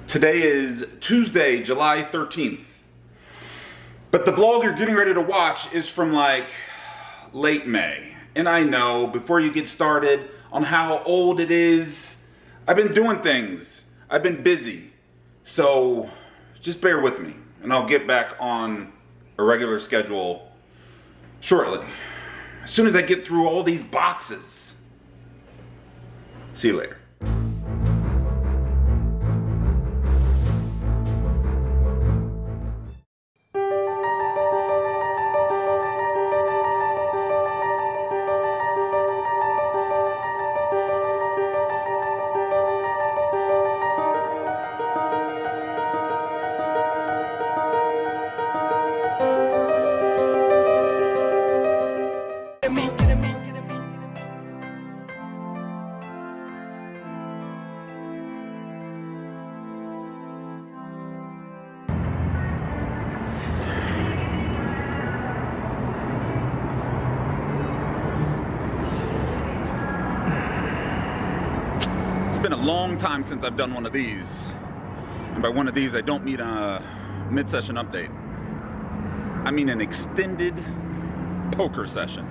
Today is Tuesday, July 13th. But the vlog you're getting ready to watch is from like late May. And I know, before you get started on how old it is, I've been doing things. I've been busy. So just bear with me and I'll get back on a regular schedule shortly. As soon as I get through all these boxes. See you later. It's been a long time since I've done one of these. And by one of these, I don't mean a mid-session update. I mean an extended poker session.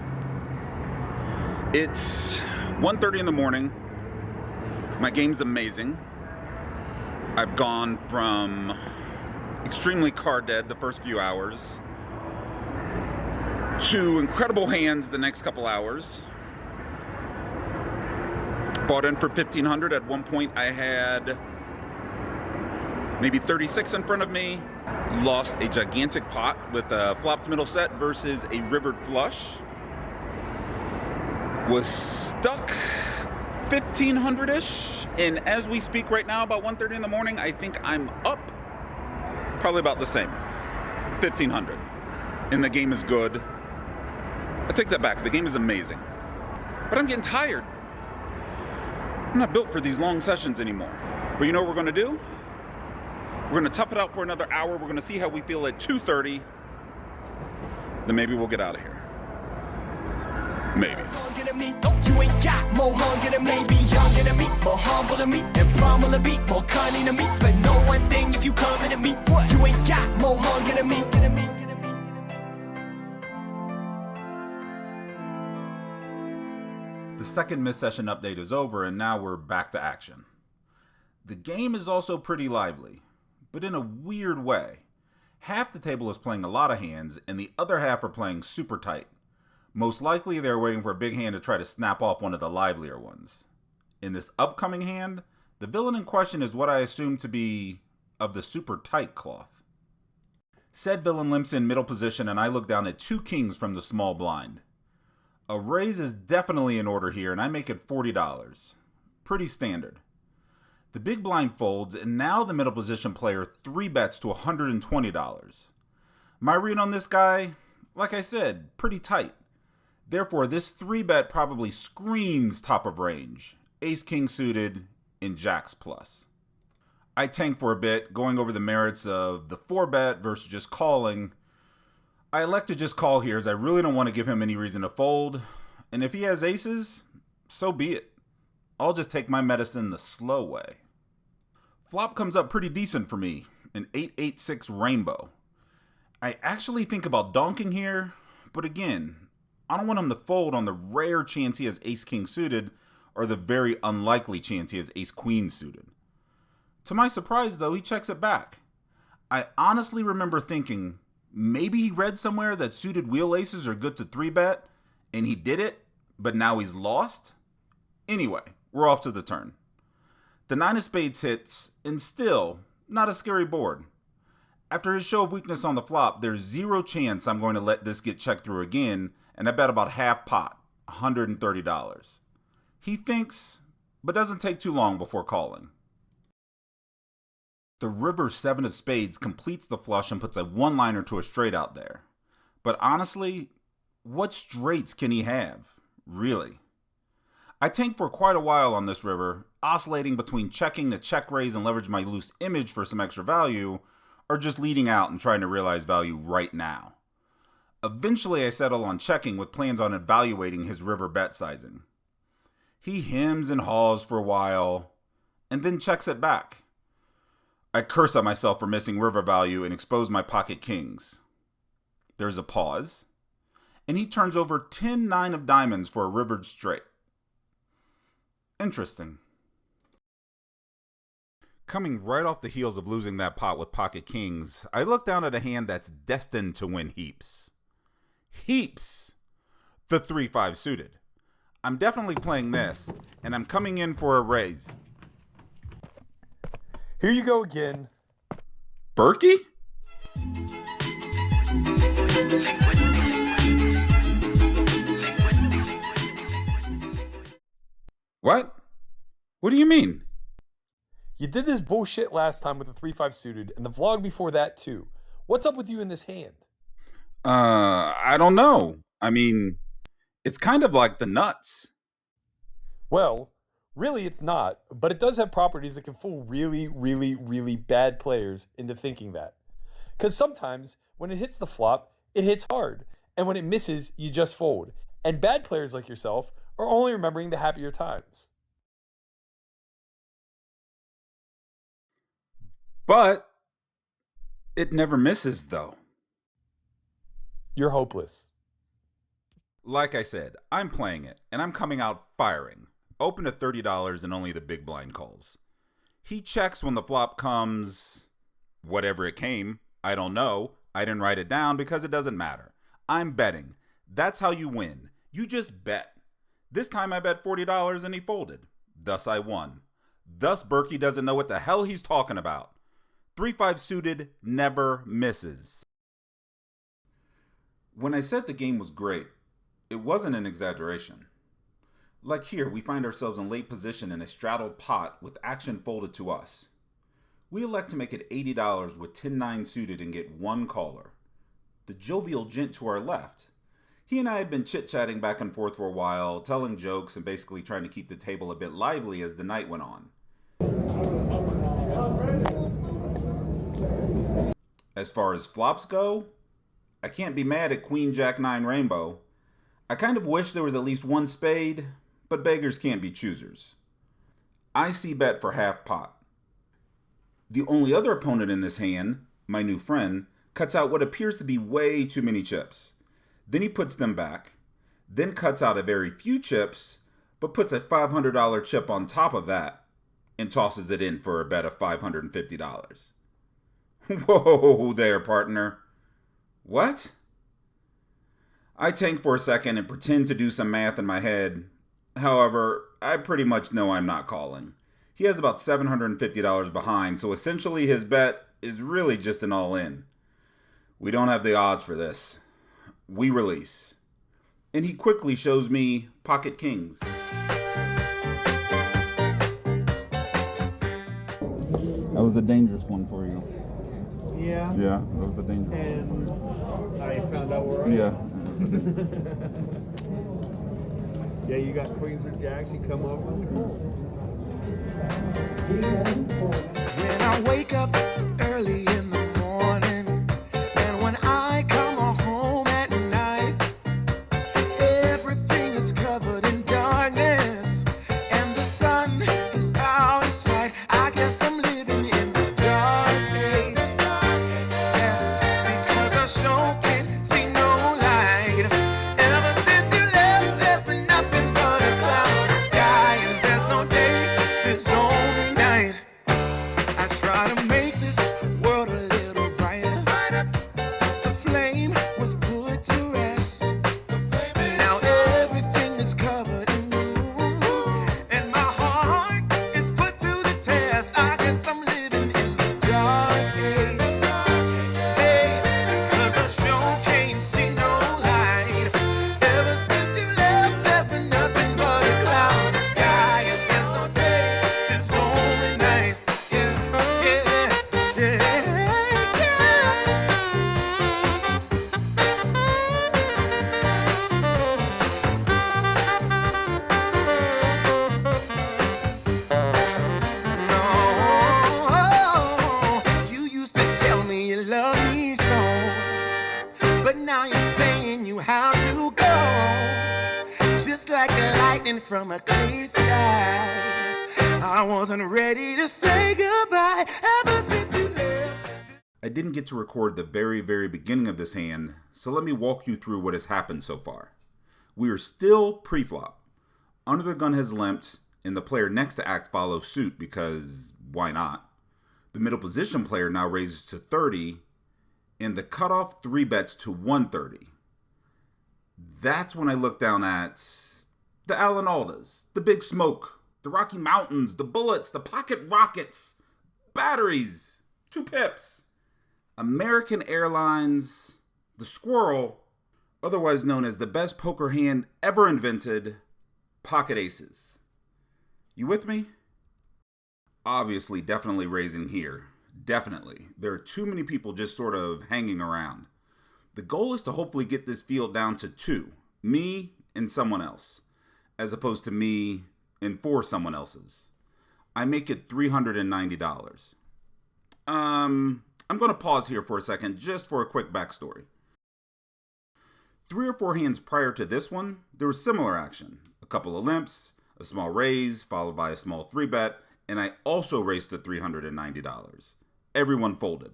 It's 1:30 in the morning. My game's amazing. I've gone from extremely card dead the first few hours to incredible hands the next couple hours. Bought in for 1,500. At one point I had maybe 36 in front of me. Lost a gigantic pot with a flopped middle set versus a rivered flush. Was stuck 1,500-ish. And as we speak right now, about 1:30 in the morning, I think I'm up probably about the same. 1,500. And the game is good. I take that back. The game is amazing. But I'm getting tired. I'm not built for these long sessions anymore. But you know what we're gonna do? We're gonna tough it out for another hour. We're gonna see how we feel at 2:30. Then maybe we'll get out of here. Maybe. You ain't got more hunger than me, be younger than me, more humble than me, and primal to be more cunning than me. But know one thing, if you coming to me, what? You ain't got more hunger than me. The second mid-session update is over and now we're back to action. The game is also pretty lively, but in a weird way. Half the table is playing a lot of hands and the other half are playing super tight. Most likely they're waiting for a big hand to try to snap off one of the livelier ones. In this upcoming hand, the villain in question is what I assume to be of the super tight cloth. Said villain limps in middle position and I look down at 2 kings from the small blind. A raise is definitely in order here and I make it $40. Pretty standard. The big blind folds and now the middle position player 3 bets to $120. My read on this guy, like I said, pretty tight. Therefore, this 3 bet probably screams top of range. Ace King suited in Jacks plus. I tank for a bit, going over the merits of the 4 bet versus just calling. I elect to just call here as I really don't want to give him any reason to fold. And if he has aces, so be it. I'll just take my medicine the slow way. Flop comes up pretty decent for me, an 8-8-6 rainbow. I actually think about donking here, but again, I don't want him to fold on the rare chance he has ace-king suited or the very unlikely chance he has ace-queen suited. To my surprise though, he checks it back. I honestly remember thinking, maybe he read somewhere that suited wheel aces are good to 3-bet, and he did it, but now he's lost? Anyway, we're off to the turn. The 9 of spades hits, and still, not a scary board. After his show of weakness on the flop, there's zero chance I'm going to let this get checked through again, and I bet about half pot, $130. He thinks, but doesn't take too long before calling. The river 7 of spades completes the flush and puts a one-liner to a straight out there. But honestly, what straights can he have? Really? I tank for quite a while on this river, oscillating between checking to check raise and leverage my loose image for some extra value, or just leading out and trying to realize value right now. Eventually I settle on checking with plans on evaluating his river bet sizing. He hems and haws for a while, and then checks it back. I curse at myself for missing river value and expose my pocket kings. There's a pause, and he turns over 10-9 of diamonds for a rivered straight. Interesting. Coming right off the heels of losing that pot with pocket kings, I look down at a hand that's destined to win heaps. Heaps! The 3-5 suited. I'm definitely playing this, and I'm coming in for a raise. Here you go again. Berkey? What? What do you mean? You did this bullshit last time with the 3-5 suited, and the vlog before that too. What's up with you in this hand? I don't know. I mean, it's kind of like the nuts. Well, really it's not, but it does have properties that can fool really, really, really bad players into thinking that. Because sometimes, when it hits the flop, it hits hard, and when it misses, you just fold. And bad players like yourself are only remembering the happier times. But it never misses, though. You're hopeless. Like I said, I'm playing it, and I'm coming out firing. Open at $30 and only the big blind calls. He checks when the flop comes, whatever it came. I don't know. I didn't write it down because it doesn't matter. I'm betting. That's how you win. You just bet. This time I bet $40 and he folded. Thus I won. Thus Berkey doesn't know what the hell he's talking about. 3-5 suited never misses. When I said the game was great, it wasn't an exaggeration. Like here, we find ourselves in late position in a straddled pot with action folded to us. We elect to make it $80 with 10-9 suited and get one caller. The jovial gent to our left. He and I had been chit-chatting back and forth for a while, telling jokes and basically trying to keep the table a bit lively as the night went on. As far as flops go, I can't be mad at Queen Jack 9 Rainbow. I kind of wish there was at least one spade, but beggars can't be choosers. I see bet for half pot. The only other opponent in this hand, my new friend, cuts out what appears to be way too many chips. Then he puts them back, then cuts out a very few chips, but puts a $500 chip on top of that, and tosses it in for a bet of $550. Whoa there, partner. What? I tank for a second and pretend to do some math in my head. However, I pretty much know I'm not calling. He has about $750 behind, so essentially his bet is really just an all-in. We don't have the odds for this. We release. And he quickly shows me pocket kings. That was a dangerous one for you. Yeah. Yeah, that was a dangerous And I found out where I Yeah. Yeah, you got queens or jacks, you come over and we fold. When I wake up early in the morning, and when I come home at night, everything is covered in darkness, and the sun is out of sight. I guess I'm living in the dark age, yeah, because I sure can't see no light. Ever since you left, there's been nothing but a cloudy sky, and there's no day, there's only night. I try to make this world a little brighter, but the flame was put to rest. Now everything is covered in gloom, and my heart is put to the test. I guess I'm living in the dark age, hey, because I sure can't see no light. Ever since you left, there's been nothing but a cloudy sky, and there's no day, there's only night. Yeah, yeah, yeah, yeah. No, you used to tell me you love me so, but now you're saying you have to go, just like the lightning from a clear sky. I wasn't ready to say goodbye ever since you left. I didn't get to record the very, very beginning of this hand, so let me walk you through what has happened so far. We are still pre-flop. Under the gun has limped, and the player next to act follows suit because why not? The middle position player now raises to 30, and the cutoff 3 bets to 130. That's when I look down at the Alan Aldas, the Big Smoke, the Rocky Mountains, the Bullets, the Pocket Rockets, batteries, 2 pips, American Airlines, the Squirrel, otherwise known as the best poker hand ever invented, pocket aces. You with me? Obviously, definitely raising here. Definitely. There are too many people just sort of hanging around. The goal is to hopefully get this field down to 2, me and someone else, as opposed to me and 4 someone else's. I make it $390. I'm going to pause here for a second just for a quick backstory. 3 or 4 hands prior to this one, there was similar action. A couple of limps, a small raise, followed by a small 3-bet, and I also raised to $390. Everyone folded.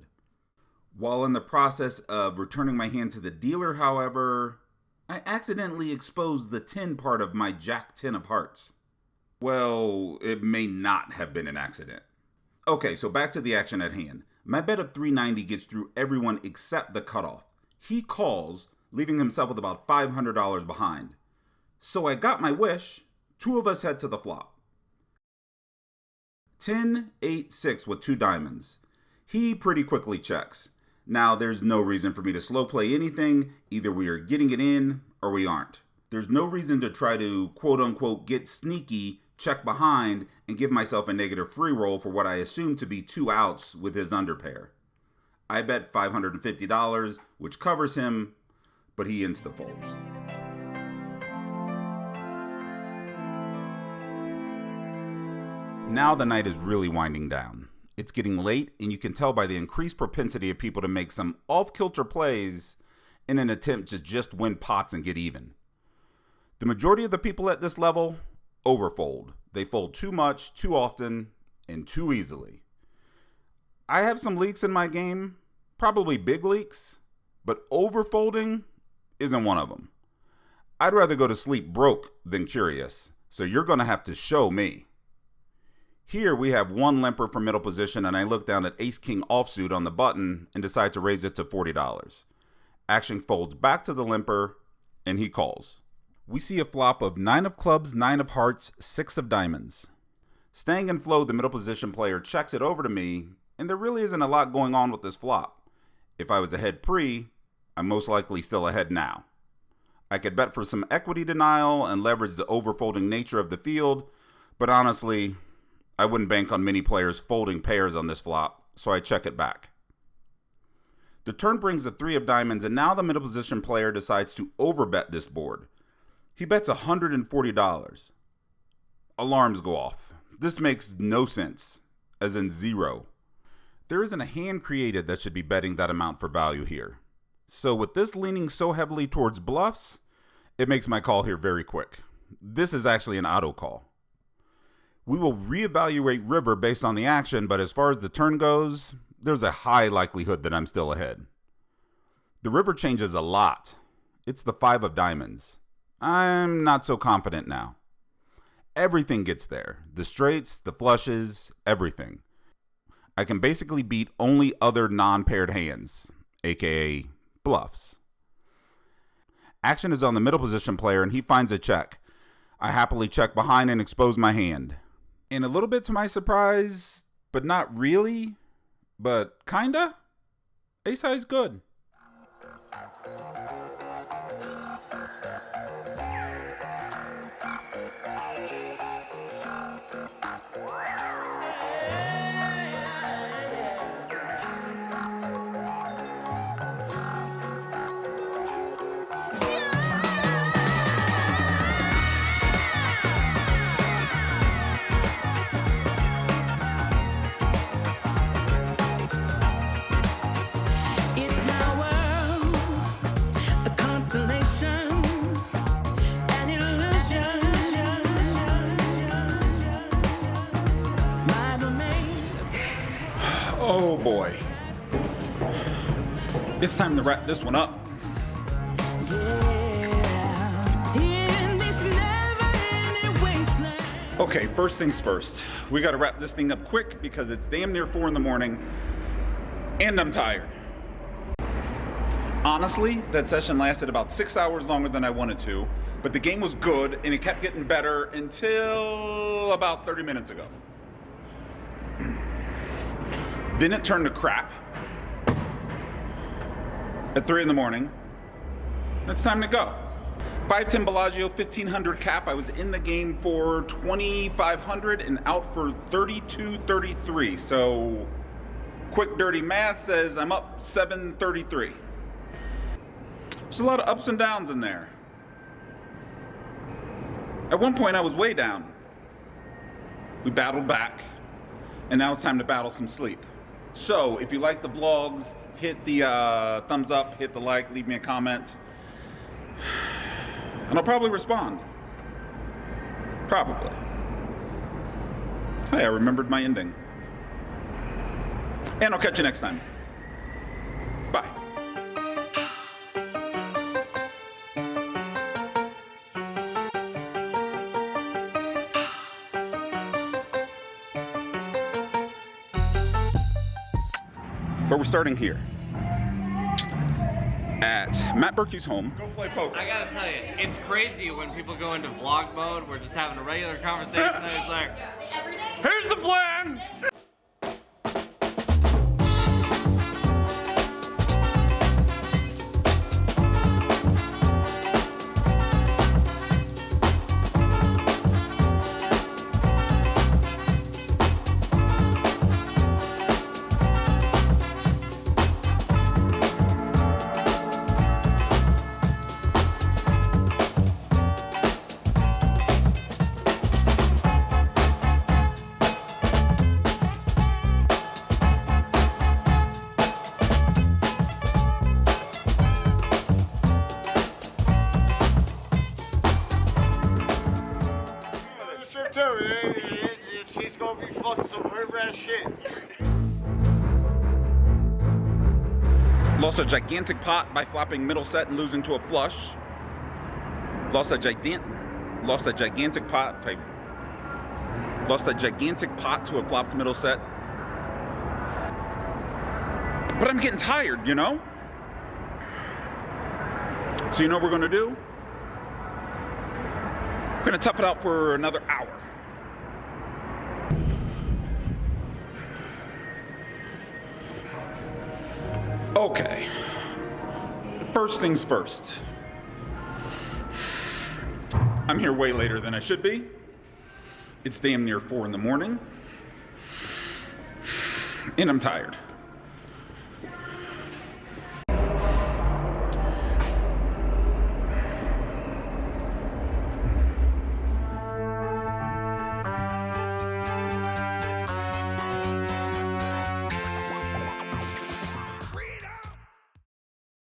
While in the process of returning my hand to the dealer, however, I accidentally exposed the 10 part of my Jack 10 of hearts. Well, it may not have been an accident. Okay, so back to the action at hand. My bet of $390 gets through everyone except the cutoff. He calls, leaving himself with about $500 behind. So I got my wish. 2 of us head to the flop. 10, 8, 6 with 2 diamonds. He pretty quickly checks. Now, there's no reason for me to slow play anything. Either we are getting it in or we aren't. There's no reason to try to quote unquote get sneaky, check behind, and give myself a negative free roll for what I assume to be 2 outs with his underpair. I bet $550, which covers him, but he insta-folds. Now the night is really winding down. It's getting late, and you can tell by the increased propensity of people to make some off-kilter plays in an attempt to just win pots and get even. The majority of the people at this level overfold. They fold too much, too often, and too easily. I have some leaks in my game, probably big leaks, but overfolding isn't one of them. I'd rather go to sleep broke than curious, so you're going to have to show me. Here we have 1 limper for middle position, and I look down at ace-king offsuit on the button and decide to raise it to $40. Action folds back to the limper, and he calls. We see a flop of 9 of clubs, 9 of hearts, 6 of diamonds. Staying in flow, the middle position player checks it over to me, and there really isn't a lot going on with this flop. If I was ahead pre, I'm most likely still ahead now. I could bet for some equity denial and leverage the overfolding nature of the field, but honestly, I wouldn't bank on many players folding pairs on this flop, so I check it back. The turn brings the 3 of diamonds, and now the middle position player decides to overbet this board. He bets $140. Alarms go off. This makes no sense, as in 0. There isn't a hand created that should be betting that amount for value here. So with this leaning so heavily towards bluffs, it makes my call here very quick. This is actually an auto call. We will reevaluate river based on the action, but as far as the turn goes, there's a high likelihood that I'm still ahead. The river changes a lot. It's the 5 of diamonds. I'm not so confident now. Everything gets there. The straights, the flushes, everything. I can basically beat only other non-paired hands, aka bluffs. Action is on the middle position player, and he finds a check. I happily check behind and expose my hand. And a little bit to my surprise, but not really, but kinda, ace high is good. It's not boy. It's time to wrap this one up. Okay, first things first. We gotta wrap this thing up quick because it's damn near 4 in the morning and I'm tired. Honestly, that session lasted about 6 hours longer than I wanted to, but the game was good and it kept getting better until about 30 minutes ago. Then it turned to crap at 3 in the morning. It's time to go. 510 Bellagio, 1500 cap. I was in the game for 2500 and out for 3233. So quick dirty math says I'm up 733. There's a lot of ups and downs in there. At one point I was way down. We battled back and now it's time to battle some sleep. So if you like the vlogs, hit the thumbs up, hit the like, leave me a comment. And I'll probably respond. Probably. Hey, I remembered my ending. And I'll catch you next time. Bye. But we're starting here. At Matt Berkey's home. Go play poker. I gotta tell you, it's crazy when people go into vlog mode. We're just having a regular conversation and it's like, here's the plan! She's gonna be fucking some herb-ass shit. Lost a gigantic pot by flopping middle set and losing to a flush. Lost a gigantic pot to a flopped middle set. But I'm getting tired, you know? So you know what we're gonna do? We're gonna tough it out for another hour. Okay, first things first. I'm here way later than I should be. It's damn near 4 in the morning. And I'm tired.